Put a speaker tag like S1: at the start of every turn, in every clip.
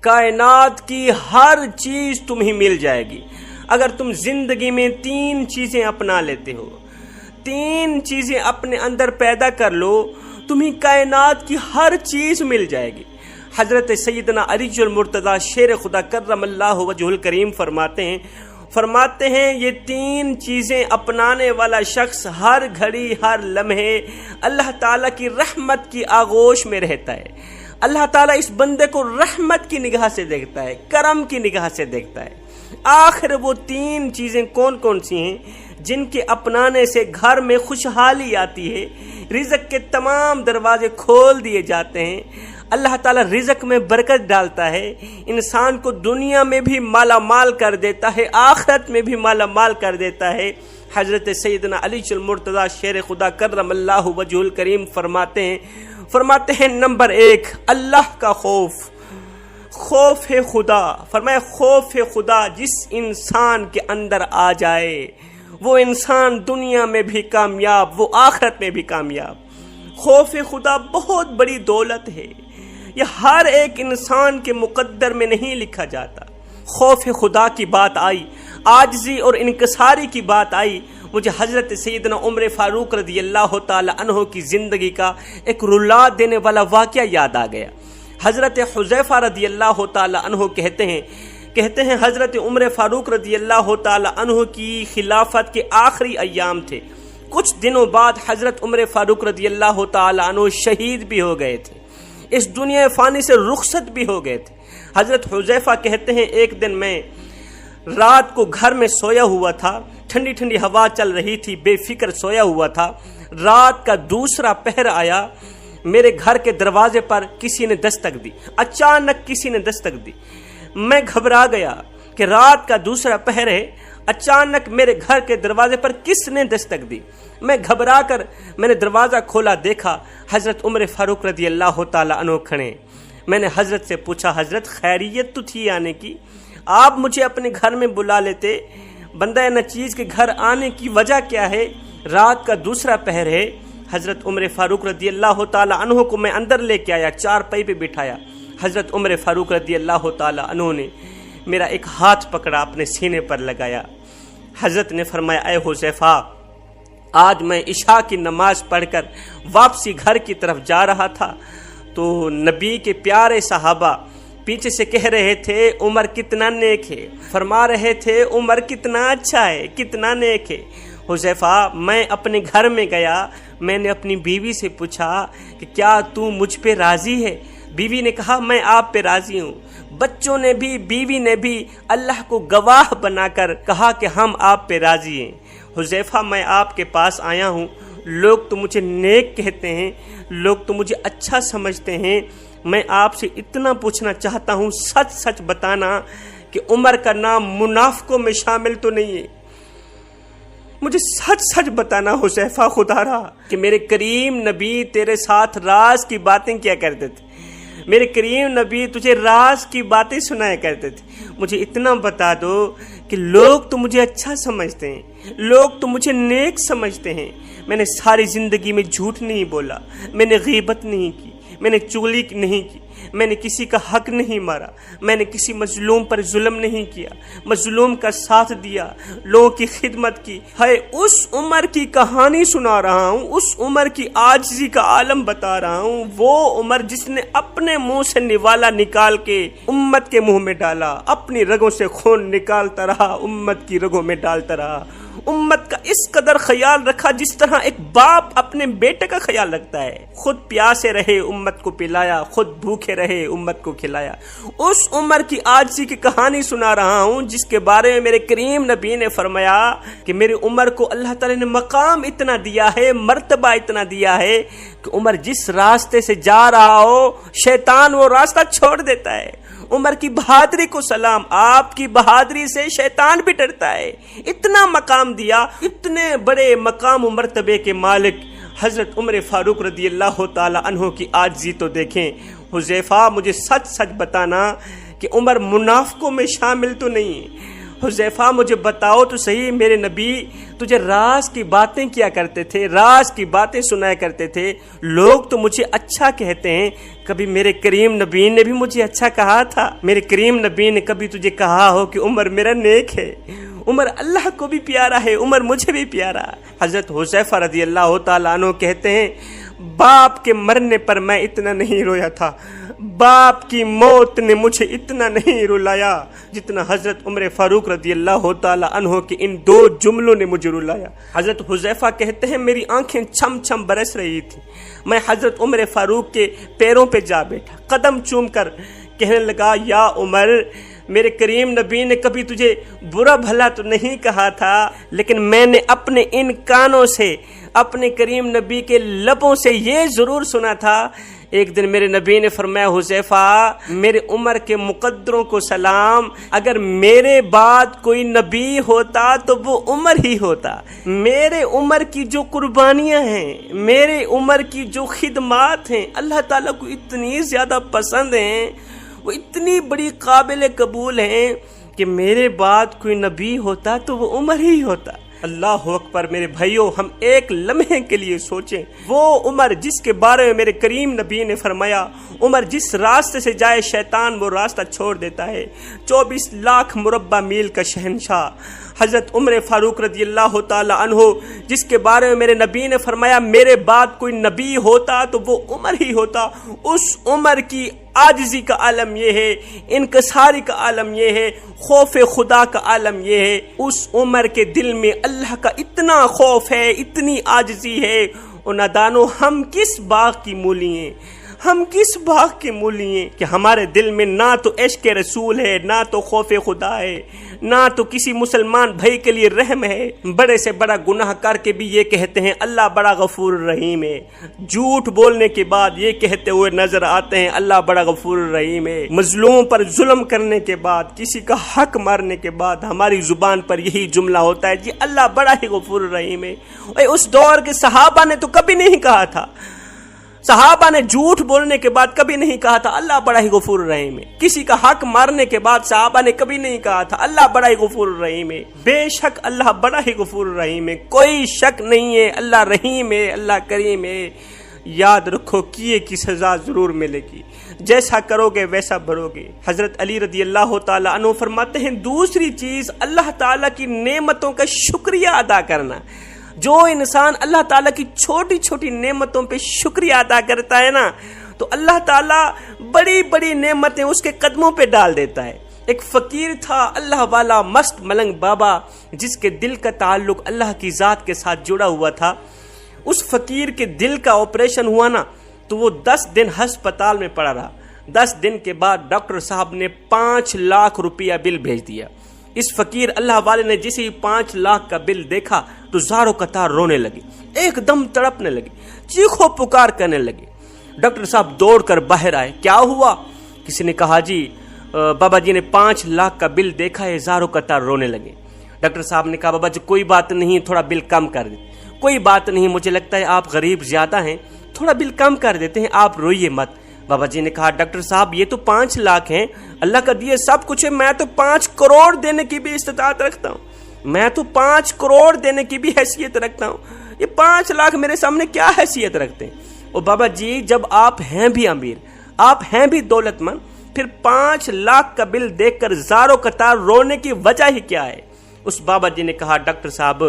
S1: کائنات کی ہر چیز تمہیں مل جائے گی اگر تم زندگی میں 3 چیزیں اپنا لیتے ہو، 3 چیزیں اپنے اندر پیدا کر لو، تمہیں کائنات کی ہر چیز مل جائے گی۔ حضرت سیدنا علی المرتضیٰ شیر خدا کرم اللہ وجہ الکریم فرماتے ہیں یہ 3 چیزیں اپنانے والا شخص ہر گھڑی ہر لمحے اللہ تعالیٰ کی رحمت کی آغوش میں رہتا ہے۔ اللہ تعالیٰ اس بندے کو رحمت کی نگاہ سے دیکھتا ہے، کرم کی نگاہ سے دیکھتا ہے۔ آخر وہ 3 چیزیں کون کون سی ہیں جن کے اپنانے سے گھر میں خوشحالی آتی ہے، رزق کے تمام دروازے کھول دیے جاتے ہیں، اللہ تعالیٰ رزق میں برکت ڈالتا ہے، انسان کو دنیا میں بھی مالا مال کر دیتا ہے، آخرت میں بھی مالا مال کر دیتا ہے۔ حضرت سیدنا علی المرتضیٰ شیر خدا کرم اللہ وجہ الکریم فرماتے ہیں نمبر 1 اللہ کا خوف خدا۔ فرمایا خوف خدا جس انسان کے اندر آ جائے وہ انسان دنیا میں بھی کامیاب، وہ آخرت میں بھی کامیاب۔ خوف خدا بہت بڑی دولت ہے، یہ ہر ایک انسان کے مقدر میں نہیں لکھا جاتا۔ خوف خدا کی بات آئی، عاجزی اور انکساری کی بات آئی، مجھے حضرت سیدنا عمر فاروق رضی اللہ تعالی عنہ کی زندگی کا ایک رلا دینے والا واقعہ یاد آ گیا۔ حضرت حذیفہ رضی اللہ تعالی عنہ کہتے ہیں حضرت عمر فاروق رضی اللہ تعالی عنہ کی خلافت کے آخری ایام تھے، کچھ دنوں بعد حضرت عمر فاروق رضی اللہ تعالی عنہ شہید بھی ہو گئے تھے، اس دنیا فانی سے رخصت بھی ہو گئے تھے۔ حضرت حذیفہ کہتے ہیں ایک دن میں رات کو گھر میں سویا ہوا تھا، ٹھنڈی ٹھنڈی ہوا چل رہی تھی، بے فکر سویا ہوا تھا۔ رات کا دوسرا پہر آیا، میرے گھر کے دروازے پر کسی نے دستک دی، اچانک کسی نے دستک دی۔ میں گھبرا گیا کہ رات کا دوسرا پہر ہے، اچانک میرے گھر کے دروازے پر کس نے دستک دی۔ میں گھبرا کر میں نے دروازہ کھولا، دیکھا حضرت عمر فاروق رضی اللہ تعالی عنہ کھڑے۔ میں نے حضرت سے پوچھا حضرت خیریت تو تھی آنے کی، آپ مجھے اپنے گھر میں بلا لیتے، بندہ نچیز کے گھر آنے کی وجہ کیا ہے؟ رات کا دوسرا پہر ہے۔ حضرت عمر فاروق رضی اللہ تعالی عنہ کو میں اندر لے کے آیا، چارپائی پہ بٹھایا۔ حضرت عمر فاروق رضی اللہ تعالی عنہ نے میرا ایک ہاتھ پکڑا، اپنے سینے پر لگایا۔ حضرت نے فرمایا اے حذیفہ، آج میں عشاء کی نماز پڑھ کر واپسی گھر کی طرف جا رہا تھا تو نبی کے پیارے صحابہ پیچھے سے کہہ رہے تھے عمر کتنا نیک ہے، فرما رہے تھے عمر کتنا اچھا ہے، کتنا نیک ہے۔ حذیفہ میں اپنے گھر میں گیا، میں نے اپنی بیوی سے پوچھا کہ کیا تو مجھ پہ راضی ہے؟ بیوی نے کہا میں آپ پہ راضی ہوں۔ بچوں نے بھی، بیوی نے بھی اللہ کو گواہ بنا کر کہا کہ ہم آپ پہ راضی ہیں۔ حذیفہ میں آپ کے پاس آیا ہوں، لوگ تو مجھے نیک کہتے ہیں، لوگ تو مجھے اچھا سمجھتے ہیں، میں آپ سے اتنا پوچھنا چاہتا ہوں، سچ سچ بتانا کہ عمر کا نام منافقوں میں شامل تو نہیں ہے؟ مجھے سچ سچ بتانا حذیفہ خدا رہا کہ میرے کریم نبی تیرے ساتھ راز کی باتیں کیا کرتے تھے، میرے کریم نبی تجھے راز کی باتیں سنایا کرتے تھے۔ مجھے اتنا بتا دو کہ لوگ تو مجھے اچھا سمجھتے ہیں، لوگ تو مجھے نیک سمجھتے ہیں۔ میں نے ساری زندگی میں جھوٹ نہیں بولا، میں نے غیبت نہیں کی، میں نے چغلی نہیں کی، میں نے کسی کا حق نہیں مارا، میں نے کسی مظلوم پر ظلم نہیں کیا، مظلوم کا ساتھ دیا، لوگوں کی خدمت کی۔ ہے اس عمر کی کہانی سنا رہا ہوں، اس عمر کی عاجزی کا عالم بتا رہا ہوں، وہ عمر جس نے اپنے منہ سے نوالا نکال کے امت کے منہ میں ڈالا، اپنی رگوں سے خون نکالتا رہا، امت کی رگوں میں ڈالتا رہا، امت کا اس قدر خیال رکھا جس طرح ایک باپ اپنے بیٹے کا خیال رکھتا ہے۔ خود پیاسے رہے، امت کو پلایا، خود بھوکے رہے، امت کو کھلایا۔ اس عمر کی عاجزی کی کہانی سنا رہا ہوں جس کے بارے میں میرے کریم نبی نے فرمایا کہ میرے عمر کو اللہ تعالی نے مقام اتنا دیا ہے، مرتبہ اتنا دیا ہے کہ عمر جس راستے سے جا رہا ہو شیطان وہ راستہ چھوڑ دیتا ہے۔ عمر کی بہادری کو سلام، آپ کی بہادری سے شیطان بھی ڈرتا ہے۔ اتنا مقام دیا، اتنے بڑے مقام و مرتبے کے مالک حضرت عمر فاروق رضی اللہ تعالی عنہ کی عاجزی تو دیکھیں۔ حذیفہ مجھے سچ سچ بتانا کہ عمر منافقوں میں شامل تو نہیں ہے، حذیفہ مجھے بتاؤ تو صحیح میرے نبی تجھے راز کی باتیں کیا کرتے تھے، راز کی باتیں سنایا کرتے تھے، لوگ تو مجھے اچھا کہتے ہیں، کبھی میرے کریم نبی نے بھی مجھے اچھا کہا تھا؟ میرے کریم نبی نے کبھی تجھے کہا ہو کہ عمر میرا نیک ہے، عمر اللہ کو بھی پیارا ہے، عمر مجھے بھی پیارا؟ حضرت حذیفہ رضی اللہ تعالیٰ عنہ کہتے ہیں باپ کے مرنے پر میں اتنا نہیں رویا تھا، باپ کی موت نے مجھے اتنا نہیں رلایا جتنا حضرت عمر فاروق رضی اللہ تعالیٰ عنہ کے ان 2 جملوں نے مجھے رلایا۔ حضرت حذیفہ کہتے ہیں میری آنکھیں چھم چھم برس رہی تھی، میں حضرت عمر فاروق کے پیروں پہ جا بیٹھا، قدم چوم کر کہنے لگا یا عمر، میرے کریم نبی نے کبھی تجھے برا بھلا تو نہیں کہا تھا، لیکن میں نے اپنے ان کانوں سے، اپنے کریم نبی کے لبوں سے یہ ضرور سنا تھا۔ ایک دن میرے نبی نے فرمایا حذیفہ میرے عمر کے مقدروں کو سلام، اگر میرے بعد کوئی نبی ہوتا تو وہ عمر ہی ہوتا، میرے عمر کی جو قربانیاں ہیں، میرے عمر کی جو خدمات ہیں اللہ تعالیٰ کو اتنی زیادہ پسند ہیں، وہ اتنی بڑی قابل قبول ہیں کہ میرے بعد کوئی نبی ہوتا تو وہ عمر ہی ہوتا۔ اللہ اکبر میرے بھائیوں، ہم ایک لمحے کے لیے سوچیں، وہ عمر جس کے بارے میں میرے کریم نبی نے فرمایا عمر جس راستے سے جائے شیطان وہ راستہ چھوڑ دیتا ہے، 24 لاکھ مربع میل کا شہنشاہ حضرت عمر فاروق رضی اللہ تعالی عنہ جس کے بارے میں میرے نبی نے فرمایا میرے بعد کوئی نبی ہوتا تو وہ عمر ہی ہوتا، اس عمر کی عاجزی کا عالم یہ ہے، انکساری کا عالم یہ ہے، خوف خدا کا عالم یہ ہے، اس عمر کے دل میں اللہ کا اتنا خوف ہے، اتنی عاجزی ہے۔ اور نادانو، ہم کس باغ کی مولی ہیں، ہم کس باغ کے مولی ہیں کہ ہمارے دل میں نہ تو عشق رسول ہے، نہ تو خوف خدا ہے، نہ تو کسی مسلمان بھائی کے لیے رحم ہے۔ بڑے سے بڑا گناہ کر کے بھی یہ کہتے ہیں اللہ بڑا غفور رحیم ہے، جھوٹ بولنے کے بعد یہ کہتے ہوئے نظر آتے ہیں اللہ بڑا غفور رحیم ہے، مظلوم پر ظلم کرنے کے بعد، کسی کا حق مارنے کے بعد ہماری زبان پر یہی جملہ ہوتا ہے جی اللہ بڑا ہی غفور رحیم ہے۔ اس دور کے صحابہ نے تو کبھی نہیں کہا تھا، صحابہ نے جھوٹ بولنے کے بعد کبھی نہیں کہا تھا اللہ بڑا ہی غفور رحیم ہے، کسی کا حق مارنے کے بعد صحابہ نے کبھی نہیں کہا تھا اللہ بڑا ہی غفور رحیم ہے۔ بے شک اللہ بڑا ہی غفور رحیم ہے، کوئی شک نہیں ہے، اللہ رحیم ہے، اللہ کریم ہے۔ یاد رکھو کیے کی سزا ضرور ملے گی، جیسا کرو گے ویسا بھرو گے۔ حضرت علی رضی اللہ تعالی عنہ فرماتے ہیں دوسری چیز اللہ تعالیٰ کی نعمتوں کا شکریہ ادا کرنا۔ جو انسان اللہ تعالیٰ کی چھوٹی چھوٹی نعمتوں پہ شکریہ ادا کرتا ہے نا تو اللہ تعالیٰ بڑی بڑی نعمتیں اس کے قدموں پہ ڈال دیتا ہے۔ ایک فقیر تھا اللہ والا مست ملنگ بابا جس کے دل کا تعلق اللہ کی ذات کے ساتھ جڑا ہوا تھا۔ اس فقیر کے دل کا آپریشن ہوا نا تو وہ 10 دن ہسپتال میں پڑا رہا۔ 10 دن کے بعد ڈاکٹر صاحب نے 5 لاکھ روپیہ بل بھیج دیا۔ اس فقیر اللہ والے نے جسے ہی 5 لاکھ کا بل دیکھا تو زاروں قطار رونے لگے، ایک دم تڑپنے لگے، چیخو پکار کرنے لگے۔ ڈاکٹر صاحب دوڑ کر باہر آئے، کیا ہوا؟ کسی نے کہا جی بابا جی نے 5 لاکھ کا بل دیکھا ہے، زاروں قطار رونے لگے۔ ڈاکٹر صاحب نے کہا بابا جی کوئی بات نہیں، تھوڑا بل کم کر دیں۔ کوئی بات نہیں، مجھے لگتا ہے آپ غریب زیادہ ہیں، تھوڑا بل کم کر دیتے ہیں، آپ روئیے مت۔ بابا جی نے کہا ڈاکٹر صاحب یہ تو 5 لاکھ ہیں، اللہ کا دیے سب کچھ ہے، میں تو 5 کروڑ دینے کی بھی استطاعت رکھتا ہوں، میں تو 5 کروڑ دینے کی بھی حیثیت رکھتا ہوں، یہ 5 لاکھ میرے سامنے کیا حیثیت رکھتے ہیں؟ اور بابا جی جب آپ ہیں بھی امیر، آپ ہیں بھی دولت مند، پھر 5 لاکھ کا بل دیکھ کر زاروں قطار رونے کی وجہ ہی کیا ہے؟ اس بابا جی نے کہا ڈاکٹر صاحب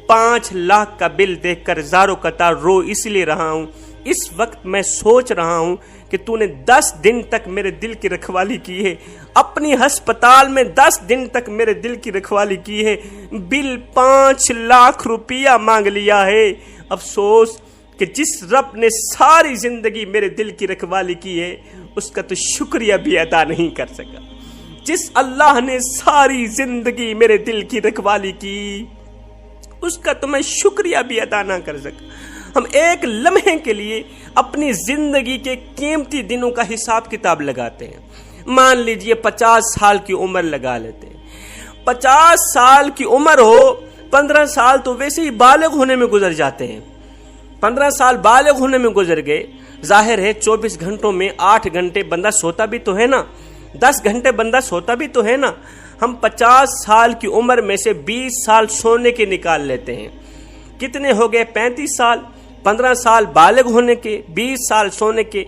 S1: 5 لاکھ کا بل دیکھ کر زاروں قطار رو اس لیے رہا ہوں، اس وقت میں سوچ رہا ہوں کہ تو نے 10 دن تک میرے دل کی رکھوالی کی ہے، اپنی ہسپتال میں 10 دن تک میرے دل کی رکھوالی کی ہے، بل 5 لاکھ روپیہ مانگ لیا ہے۔ افسوس کہ جس رب نے ساری زندگی میرے دل کی رکھوالی کی ہے اس کا تو شکریہ بھی ادا نہیں کر سکا۔ جس اللہ نے ساری زندگی میرے دل کی رکھوالی کی اس کا تو میں شکریہ بھی ادا نہ کر سکا۔ ہم ایک لمحے کے لیے اپنی زندگی کے قیمتی دنوں کا حساب کتاب لگاتے ہیں۔ مان لیجئے 50 سال کی عمر لگا لیتے ہیں، 50 سال کی عمر ہو، 15 سال تو ویسے ہی بالغ ہونے میں گزر جاتے ہیں، 15 سال بالغ ہونے میں گزر گئے۔ ظاہر ہے 24 گھنٹوں میں 8 گھنٹے بندہ سوتا بھی تو ہے نا، 10 گھنٹے بندہ سوتا بھی تو ہے نا۔ ہم 50 سال کی عمر میں سے 20 سال سونے کے نکال لیتے ہیں. کتنے ہو گئے؟ 35 سال. 15 سال بالغ ہونے کے، 20 سال سونے کے،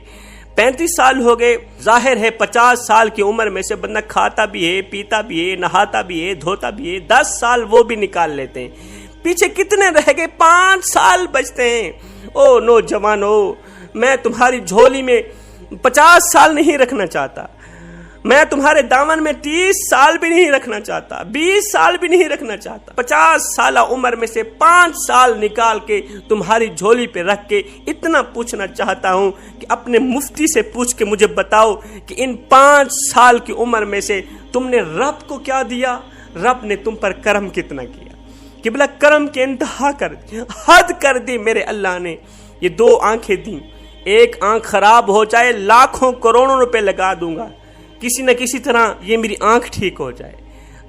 S1: 35 سال ہو گئے. ظاہر ہے 50 سال کی عمر میں سے بندہ کھاتا بھی ہے، پیتا بھی ہے، نہاتا بھی ہے، دھوتا بھی ہے. 10 سال وہ بھی نکال لیتے ہیں. پیچھے کتنے رہ گئے؟ 5 سال بچتے ہیں. او نوجوانو، میں تمہاری جھولی میں 50 سال نہیں رکھنا چاہتا. میں تمہارے دامن میں 30 سال بھی نہیں رکھنا چاہتا، 20 سال بھی نہیں رکھنا چاہتا. 50 سالہ عمر میں سے 5 سال نکال کے تمہاری جھولی پہ رکھ کے اتنا پوچھنا چاہتا ہوں کہ اپنے مفتی سے پوچھ کے مجھے بتاؤ کہ ان 5 سال کی عمر میں سے تم نے رب کو کیا دیا؟ رب نے تم پر کرم کتنا کیا؟ قبلہ کرم کے انتہا کر دی، حد کر دی میرے اللہ نے. یہ 2 آنکھیں دیں. ایک آنکھ خراب ہو جائے لاکھوں کروڑوں روپے لگا دوں گا، کسی نہ کسی طرح یہ میری آنکھ ٹھیک ہو جائے.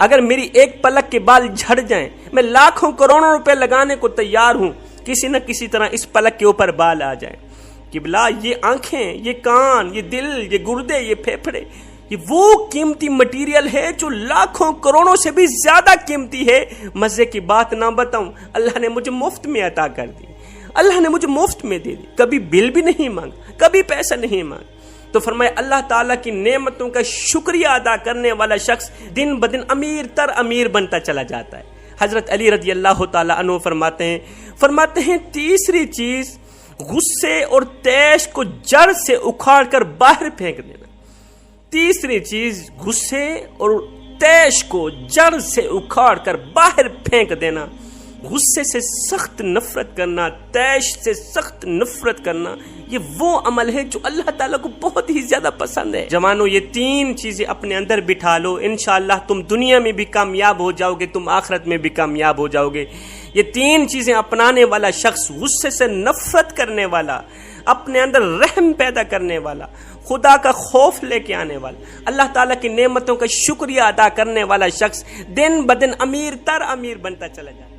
S1: اگر میری ایک پلک کے بال جھڑ جائیں، میں لاکھوں کروڑوں روپے لگانے کو تیار ہوں، کسی نہ کسی طرح اس پلک کے اوپر بال آ جائیں. قبلہ یہ آنکھیں، یہ کان، یہ دل، یہ گردے، یہ پھیپھڑے، یہ وہ قیمتی مٹیریل ہے جو لاکھوں کروڑوں سے بھی زیادہ قیمتی ہے. مزے کی بات نہ بتاؤں، اللہ نے مجھے مفت میں عطا کر دی، اللہ نے مجھے مفت میں دے دی. کبھی بل بھی نہیں مانگ، کبھی پیسہ نہیں مانگ. تو فرمایا اللہ تعالیٰ کی نعمتوں کا شکریہ ادا کرنے والا شخص دن بدن امیر تر امیر بنتا چلا جاتا ہے. حضرت علی رضی اللہ تعالیٰ عنہ فرماتے ہیں تیسری چیز غصے اور طیش کو جڑ سے اکھاڑ کر باہر پھینک دینا. تیسری چیز غصے اور طیش کو جڑ سے اکھاڑ کر باہر پھینک دینا. غصے سے سخت نفرت کرنا، طیش سے سخت نفرت کرنا، یہ وہ عمل ہے جو اللہ تعالیٰ کو بہت ہی زیادہ پسند ہے. جوانو، یہ 3 چیزیں اپنے اندر بٹھا لو، انشاءاللہ تم دنیا میں بھی کامیاب ہو جاؤ گے، تم آخرت میں بھی کامیاب ہو جاؤ گے. یہ 3 چیزیں اپنانے والا شخص، غصے سے نفرت کرنے والا، اپنے اندر رحم پیدا کرنے والا، خدا کا خوف لے کے آنے والا، اللہ تعالیٰ کی نعمتوں کا شکریہ ادا کرنے والا شخص دن بدن امیر تر امیر بنتا چلا جائے.